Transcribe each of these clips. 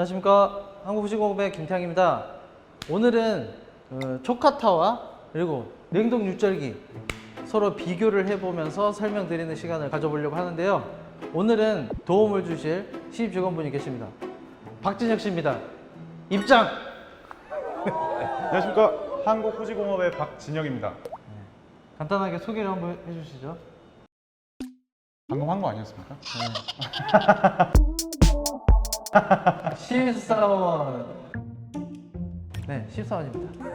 안녕하십니까, 한국후식공업의 김태양입니다. 오늘은 초카타와 그리고 냉동 육절기 서로 비교를 해보면서 설명드리는 시간을 가져보려고 하는데요. 오늘은 도움을 주실 신입 직원분이 계십니다. 박진혁 씨입니다. 입장! 안녕하십니까, 한국후식공업의 박진혁입니다. 간단하게 소개를 한번 해주시죠. 방금 한 거 아니었습니까? 실사원. 네, 실사원입니다.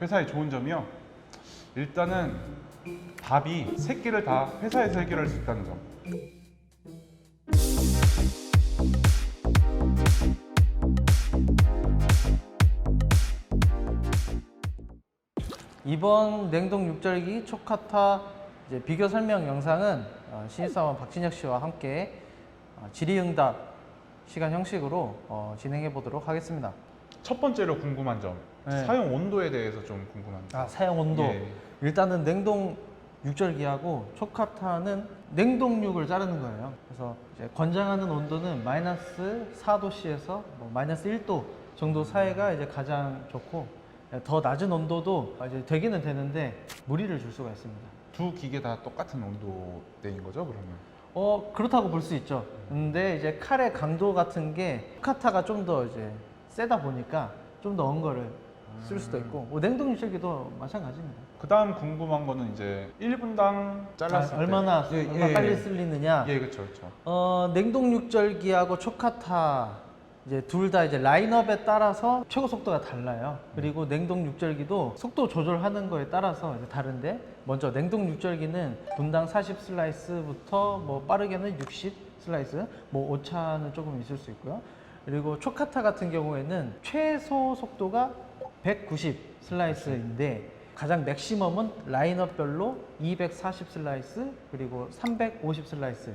회사의 좋은 점이요, 일단은 밥이 3끼를 다 회사에서 해결할 수 있다는 점. 이번 냉동 육절기 초카타 이제 비교 설명 영상은 신입사원 박진혁 씨와 함께 질의응답 시간 형식으로 진행해 보도록 하겠습니다. 첫 번째로 궁금한 점, 네. 사용 온도에 대해서 좀 궁금합니다. 사용 온도. 예. 일단은 냉동 육절기하고 초카타는 냉동육을 자르는 거예요. 그래서 이제 권장하는 온도는 마이너스 4도씨에서 마이너스 1도 정도 사이가 이제 가장 좋고, 더 낮은 온도도 이제 되기는 되는데 무리를 줄 수가 있습니다. 두 기계 다 똑같은 온도대인 거죠, 그러면? 그렇다고 볼 수 있죠. 근데 이제 칼의 강도 같은 게 초카타가 좀 더 이제 세다 보니까 좀 더 언거를 쓸 수도 있고, 냉동 육절기도 마찬가지입니다. 그 다음 궁금한 거는 이제 1분당 잘랐을 얼마나 때 빨리 쓸리느냐. 예, 그렇죠, 그렇죠. 냉동 육절기하고 초카타 이제 둘 다 이제 라인업에 따라서 최고 속도가 달라요. 그리고 냉동 육절기도 속도 조절하는 거에 따라서 이제 다른데, 먼저 냉동 육절기는 분당 40 슬라이스부터 빠르게는 60 슬라이스, 오차는 조금 있을 수 있고요. 그리고 초카타 같은 경우에는 최소 속도가 190 슬라이스인데 가장 맥시멈은 라인업별로 240 슬라이스 그리고 350 슬라이스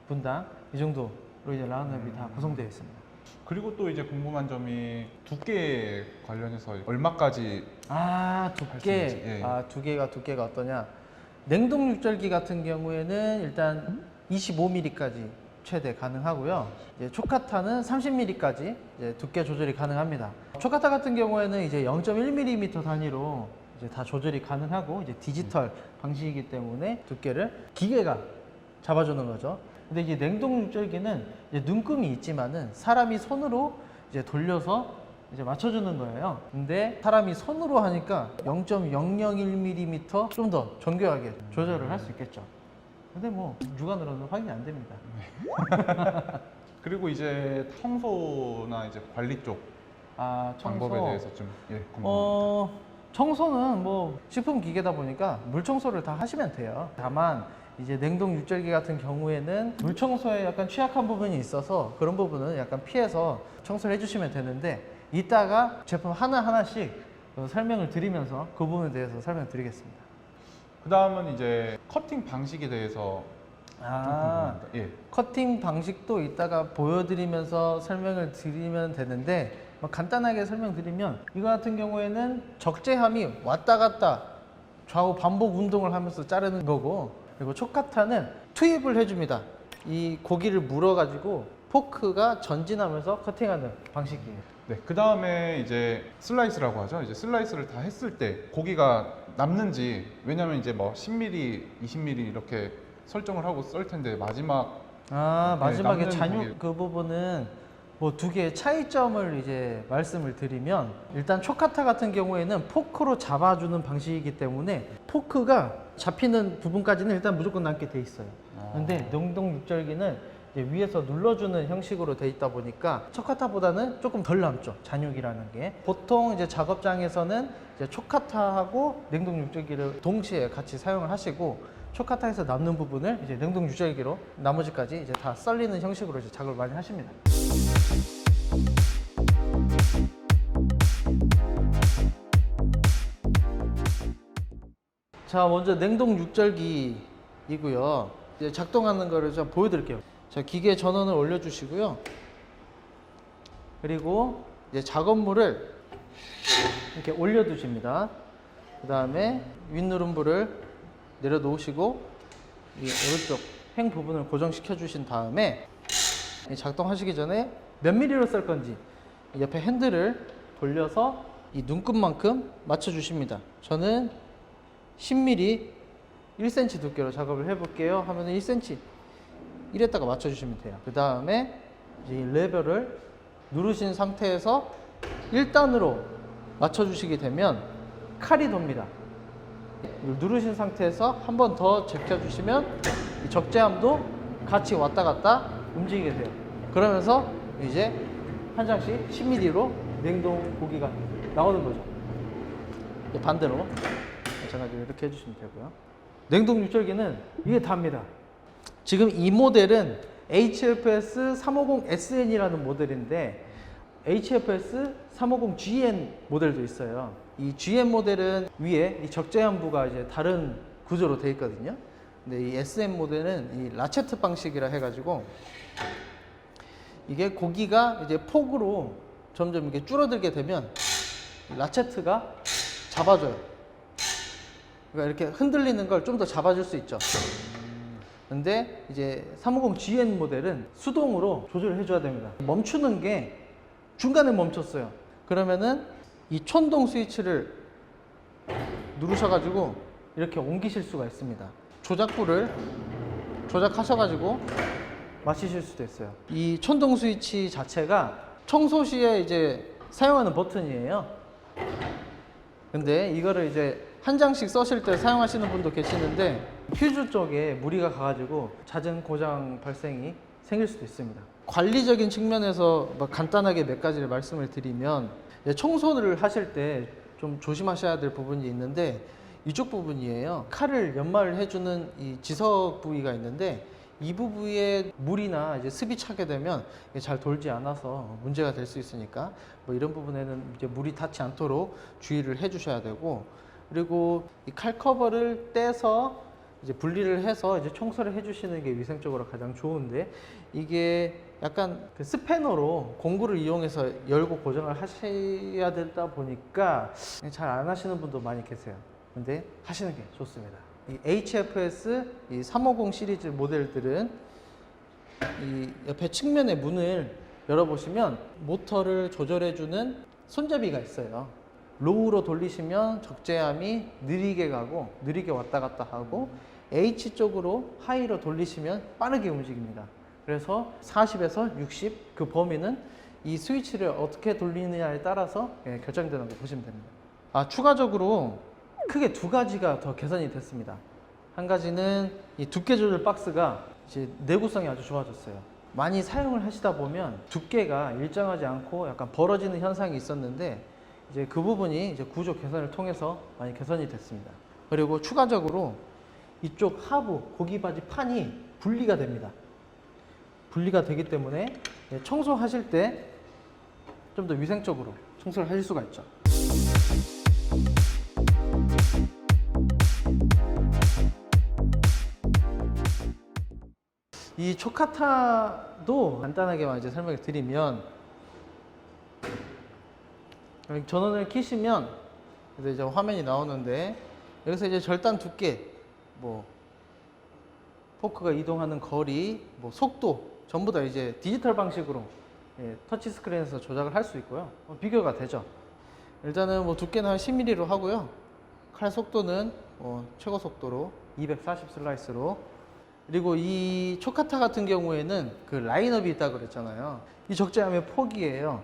분당, 이 정도로 이제 라인업이 다 구성되어 있습니다. 그리고 또 이제 궁금한 점이 두께 관련해서 얼마까지 두께. 있는지, 예. 두께가 어떠냐. 냉동 육절기 같은 경우에는 일단 25mm까지 최대 가능하고요. 이제 초카타는 30mm까지 이제 두께 조절이 가능합니다. 초카타 같은 경우에는 이제 0.1mm 단위로 이제 다 조절이 가능하고, 이제 디지털 방식이기 때문에 두께를 기계가 잡아주는 거죠. 근데 이제 냉동 육절기는 이제 눈금이 있지만은 사람이 손으로 이제 돌려서 이제 맞춰주는 거예요. 근데 사람이 손으로 하니까 0.001mm 좀 더 정교하게 조절을 할 수 있겠죠. 근데 육안으로는 확인이 안 됩니다. 그리고 이제 청소나 이제 관리 쪽 방법에 대해서 좀 궁금합니다. 청소는 식품 기계다 보니까 물 청소를 다 하시면 돼요. 다만 이제 냉동 육절기 같은 경우에는 물 청소에 약간 취약한 부분이 있어서 그런 부분은 약간 피해서 청소를 해주시면 되는데, 이따가 제품 하나하나씩 설명을 드리면서 그 부분에 대해서 설명드리겠습니다. 그 다음은 이제 커팅 방식에 대해서 좀 궁금합니다. 예. 커팅 방식도 이따가 보여드리면서 설명을 드리면 되는데, 간단하게 설명드리면 이거 같은 경우에는 적재함이 왔다 갔다 좌우 반복 운동을 하면서 자르는 거고, 그리고 초카타는 투입을 해줍니다. 이 고기를 물어가지고 포크가 전진하면서 커팅하는 방식이에요. 네, 그 다음에 이제 슬라이스라고 하죠. 이제 슬라이스를 다 했을 때 고기가 남는지, 왜냐면 이제 10mm, 20mm 이렇게 설정을 하고 썰 텐데 마지막에 남는 잔육 고기. 그 부분은 두 개의 차이점을 이제 말씀을 드리면, 일단 초카타 같은 경우에는 포크로 잡아주는 방식이기 때문에 포크가 잡히는 부분까지는 일단 무조건 남게 돼 있어요. 근데 냉동 육절기는 이제 위에서 눌러주는 형식으로 돼 있다 보니까 초카타보다는 조금 덜 남죠, 잔육이라는 게. 보통 이제 작업장에서는 이제 초카타하고 냉동 육절기를 동시에 같이 사용을 하시고, 초카타에서 남는 부분을 이제 냉동 육절기로 나머지까지 이제 다 썰리는 형식으로 이제 작업을 많이 하십니다. 자, 먼저 냉동 육절기이고요. 이제 작동하는 거를 좀 보여드릴게요. 자, 기계 전원을 올려주시고요. 그리고 이제 작업물을 이렇게 올려두십니다. 그 다음에 윗누름부를 내려놓으시고 이 오른쪽 행 부분을 고정시켜 주신 다음에 작동하시기 전에 몇 미리로 썰 건지 옆에 핸들을 돌려서 이 눈끝만큼 맞춰주십니다. 저는 10mm 1cm 두께로 작업을 해볼게요 하면 1cm 이랬다가 맞춰주시면 돼요. 그 다음에 이 레버를 누르신 상태에서 1단으로 맞춰주시게 되면 칼이 돕니다. 이걸 누르신 상태에서 한 번 더 제껴주시면 이 적재함도 같이 왔다 갔다 움직이게 돼요. 그러면서 이제 한 장씩 10mm로 냉동 고기가 나오는 거죠. 반대로 마찬가지로 이렇게 해주시면 되고요. 냉동 육절기는 이게 답니다. 지금 이 모델은 HFS 350SN이라는 모델인데 HFS 350GN 모델도 있어요. 이 GN 모델은 위에 이 적재함부가 이제 다른 구조로 되어 있거든요. 근데 이 SN 모델은 이 라체트 방식이라 해가지고 이게 고기가 이제 폭으로 점점 이게 줄어들게 되면 라체트가 잡아줘요. 그러니까 이렇게 흔들리는 걸 좀 더 잡아줄 수 있죠. 근데 이제 350GN 모델은 수동으로 조절을 해줘야 됩니다. 멈추는 게 중간에 멈췄어요. 그러면은 이 촌동 스위치를 누르셔가지고 이렇게 옮기실 수가 있습니다. 조작부를 조작하셔가지고 마치실 수도 있어요. 이 촌동 스위치 자체가 청소 시에 이제 사용하는 버튼이에요. 근데 이거를 이제 한 장씩 써실 때 사용하시는 분도 계시는데 퓨즈 쪽에 무리가 가가지고 잦은 고장 발생이 생길 수도 있습니다. 관리적인 측면에서 간단하게 몇 가지를 말씀을 드리면 청소를 하실 때 좀 조심하셔야 될 부분이 있는데 이쪽 부분이에요. 칼을 연마를 해주는 이 지석 부위가 있는데 이 부분에 물이나 이제 습이 차게 되면 잘 돌지 않아서 문제가 될 수 있으니까 뭐 이런 부분에는 이제 물이 닿지 않도록 주의를 해주셔야 되고, 그리고 이 칼 커버를 떼서 이제 분리를 해서 이제 청소를 해주시는 게 위생적으로 가장 좋은데, 이게 약간 그 스패너로 공구를 이용해서 열고 고정을 하셔야 되다 보니까 잘 안 하시는 분도 많이 계세요. 근데 하시는 게 좋습니다. 이 HFS 이 350 시리즈 모델들은 이 옆에 측면의 문을 열어보시면 모터를 조절해주는 손잡이가 있어요. 로우로 돌리시면 적재함이 느리게 가고 느리게 왔다 갔다 하고, H 쪽으로 하이로 돌리시면 빠르게 움직입니다. 그래서 40에서 60 그 범위는 이 스위치를 어떻게 돌리느냐에 따라서 결정되는 거 보시면 됩니다. 추가적으로 크게 두 가지가 더 개선이 됐습니다. 한 가지는 이 두께 조절 박스가 이제 내구성이 아주 좋아졌어요. 많이 사용을 하시다 보면 두께가 일정하지 않고 약간 벌어지는 현상이 있었는데 이제 그 부분이 이제 구조 개선을 통해서 많이 개선이 됐습니다. 그리고 추가적으로 이쪽 하부 고기 바지 판이 분리가 됩니다. 분리가 되기 때문에 청소하실 때 좀 더 위생적으로 청소를 하실 수가 있죠. 이 초카타도 간단하게만 이제 설명을 드리면, 전원을 켜시면 이제 화면이 나오는데 여기서 이제 절단 두께, 뭐 포크가 이동하는 거리, 뭐 속도 전부 다 이제 디지털 방식으로 터치 스크린에서 조작을 할 수 있고요. 비교가 되죠. 일단은 뭐 두께는 한 10mm로 하고요. 칼 속도는 최고 속도로 240 슬라이스로. 그리고 이 초카타 같은 경우에는 그 라인업이 있다고 그랬잖아요. 이 적재함의 폭이에요.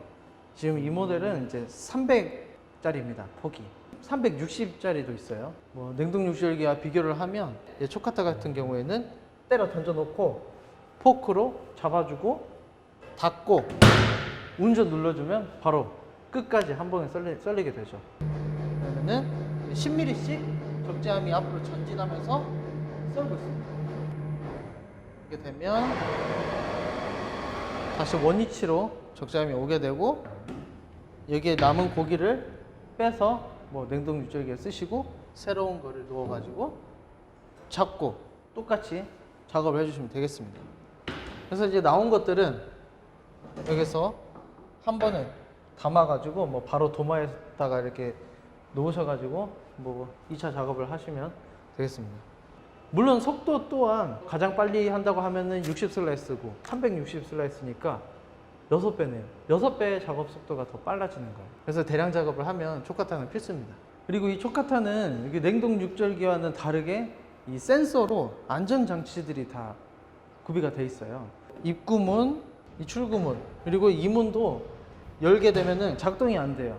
지금 이 모델은 이제 300짜리입니다. 폭이. 360짜리도 있어요. 뭐 냉동 육절기와 비교를 하면 초카타 같은 경우에는 때려 던져 놓고 포크로 잡아주고 닫고 운전 눌러주면 바로 끝까지 한 번에 썰리게 되죠. 그러면은 10mm씩 적재함이 앞으로 전진하면서 썰고 있습니다. 이렇게 되면 다시 원위치로 적재함이 오게 되고, 여기에 남은 고기를 빼서 뭐 냉동 육절기에 쓰시고 새로운 거를 넣어 가지고 잡고 똑같이 작업을 해주시면 되겠습니다. 그래서 이제 나온 것들은 여기서 한 번에 담아 가지고 뭐 바로 도마에다가 이렇게 놓으셔 가지고 뭐 2차 작업을 하시면 되겠습니다. 물론 속도 또한 가장 빨리 한다고 하면은 60 슬라이스고 360 슬라이스니까 6배네요. 6배의 작업 속도가 더 빨라지는 거예요. 그래서 대량 작업을 하면 촉카타는 필수입니다. 그리고 이 촉카타는 여기 냉동 육절기와는 다르게 이 센서로 안전장치들이 다 구비가 돼 있어요. 입구문, 이 출구문, 그리고 이 문도 열게 되면은 작동이 안 돼요.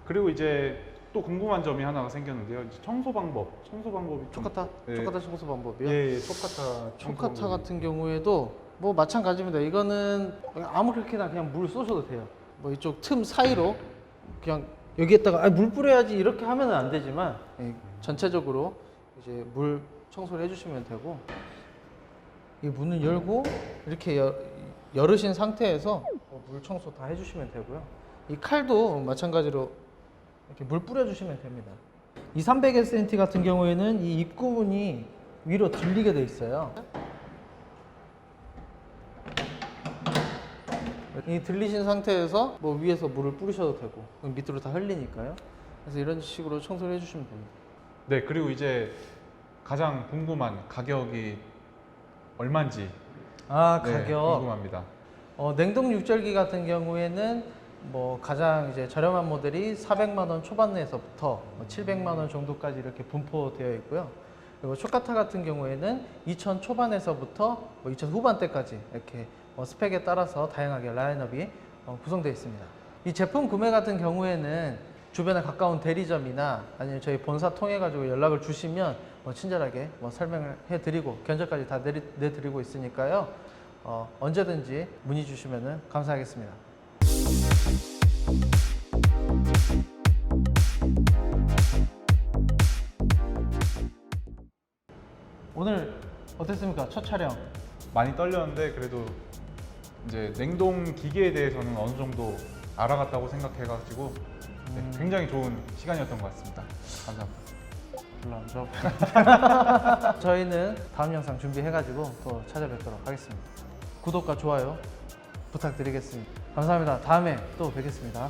그리고 이제 또 궁금한 점이 하나가 생겼는데요. 이제 청소 방법이 좀- 촉카타? 예. 촉카타 청소 방법이요? 예, 촉카타 촉카타 같은 경우에도 뭐 마찬가지입니다. 이거는 아무렇게나 그냥 물 쏘셔도 돼요. 뭐 이쪽 틈 사이로 그냥 여기에다가 물 뿌려야지 이렇게 하면은 안 되지만 전체적으로 이제 물 청소를 해주시면 되고 이 문을 열고 이렇게 열으신 상태에서 물 청소 다 해주시면 되고요. 이 칼도 마찬가지로 이렇게 물 뿌려주시면 됩니다. 이 300SNT 같은 경우에는 이 입구문이 위로 들리게 돼 있어요. 이 들리신 상태에서 뭐 위에서 물을 뿌리셔도 되고 밑으로 다 흘리니까요. 그래서 이런 식으로 청소를 해주시면 됩니다. 네, 그리고 이제 가장 궁금한 가격이 얼마인지 네, 가격. 궁금합니다. 냉동 육절기 같은 경우에는 뭐 가장 이제 저렴한 모델이 400만 원 초반에서부터 700만 원 정도까지 이렇게 분포되어 있고요. 그리고 촉카타 같은 경우에는 2000 초반에서부터 2000 후반대까지 이렇게 스펙에 따라서 다양하게 라인업이 구성되어 있습니다. 이 제품 구매 같은 경우에는 주변에 가까운 대리점이나 아니면 저희 본사 통해 가지고 연락을 주시면 친절하게 설명을 해드리고 견적까지 다 내드리고 있으니까요. 언제든지 문의 주시면 감사하겠습니다. 오늘 어땠습니까? 첫 촬영. 많이 떨렸는데 그래도 이제 냉동 기계에 대해서는 어느 정도 알아갔다고 생각해가지고 네, 굉장히 좋은 시간이었던 것 같습니다. 감사합니다. 별로 안 좋아. 저희는 다음 영상 준비해가지고 또 찾아뵙도록 하겠습니다. 구독과 좋아요 부탁드리겠습니다. 감사합니다. 다음에 또 뵙겠습니다.